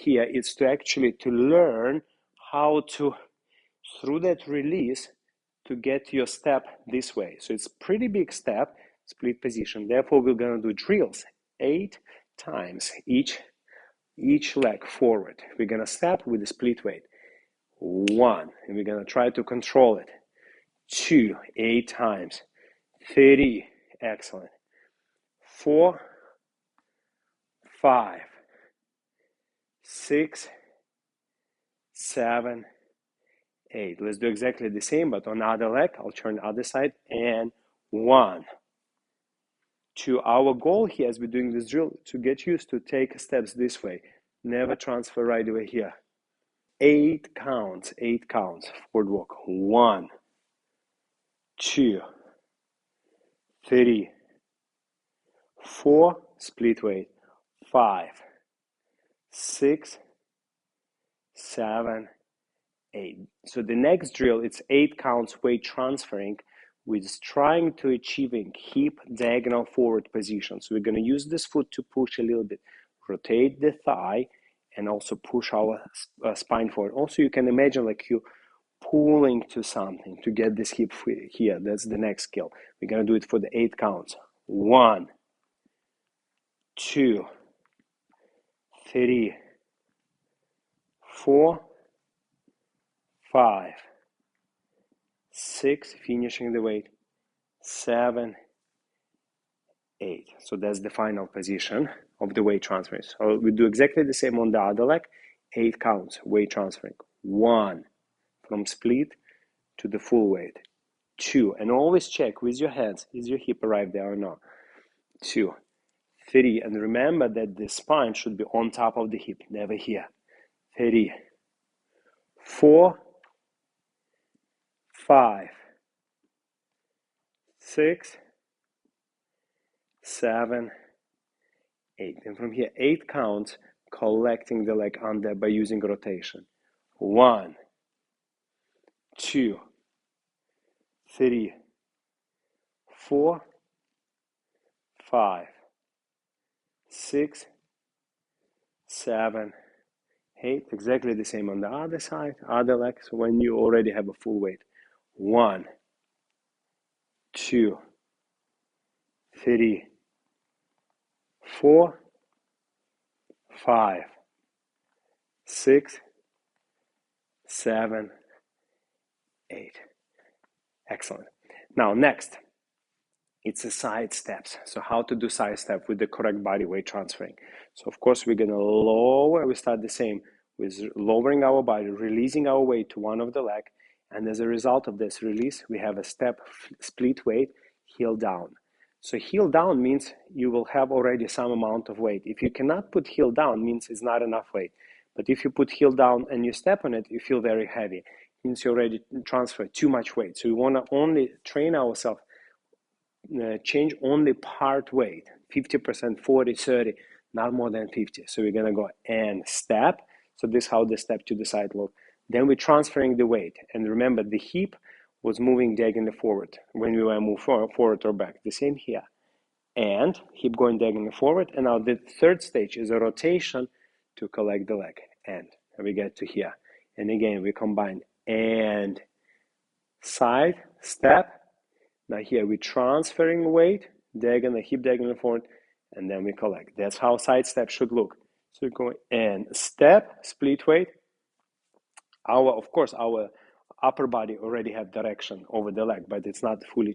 here is to actually to learn how to, through that release, to get your step this way. So it's pretty big step, split position. Therefore, we're gonna do drills 8 times each leg forward. We're gonna step with the split weight. 1, and we're gonna try to control it. 2, 8 times. 3, excellent. 4, 5, 6, 7, 8. Let's do exactly the same, but on the other leg. I'll turn the other side. And 1, 2. Our goal here as we're doing this drill to get used to take steps this way. Never transfer right away here. 8 counts, 8 counts. Forward walk. 1, 2, 3, 4. Split weight. 5, 6, 7, 8. So the next drill, it's 8 counts weight transferring, which is trying to achieving hip diagonal forward position. So we're going to use this foot to push a little bit, rotate the thigh, and also push our spine forward. Also, you can imagine like you pulling to something to get this hip here. That's the next skill. We're going to do it for the 8 counts. 1, 2, 3, 4, 5, 6, finishing the weight, 7, 8. So that's the final position of the weight transfer. So we do exactly the same on the other leg. 8 counts, weight transferring. 1, from split to the full weight. 2, and always check with your hands, is your hip arrived there or not? 2, 3, and remember that the spine should be on top of the hip, never here. 3, 4, 5, 6, 7, 8. And from here, 8 counts, collecting the leg under by using rotation. 1, 2, 3, 4, 5, 6, 7, 8. Exactly the same on the other side, other leg. So when you already have a full weight. 1, 2, 3, 4, 5, 6, 7, 8. Excellent. Now next, it's a side steps. So how to do side step with the correct body weight transferring. So of course we're gonna lower, we start the same with lowering our body, releasing our weight to one of the leg, and as a result of this release, we have a step split weight, heel down. So heel down means you will have already some amount of weight. If you cannot put heel down, means it's not enough weight. But if you put heel down and you step on it, you feel very heavy. Means you already transfer too much weight. So we want to only train ourselves, change only part weight, 50%, 40, 30, not more than 50. So we're going to go and step. So this is how the step to the side look. Then we're transferring the weight. And remember, the hip was moving diagonally forward when we were moving forward or back. The same here. And hip going diagonally forward. And now the third stage is a rotation to collect the leg. And we get to here. And again, we combine and side, step. Now here we're transferring weight, diagonal, hip diagonal forward, and then we collect. That's how side step should look. So we go and step, split weight. Of course, our upper body already have direction over the leg, but it's not fully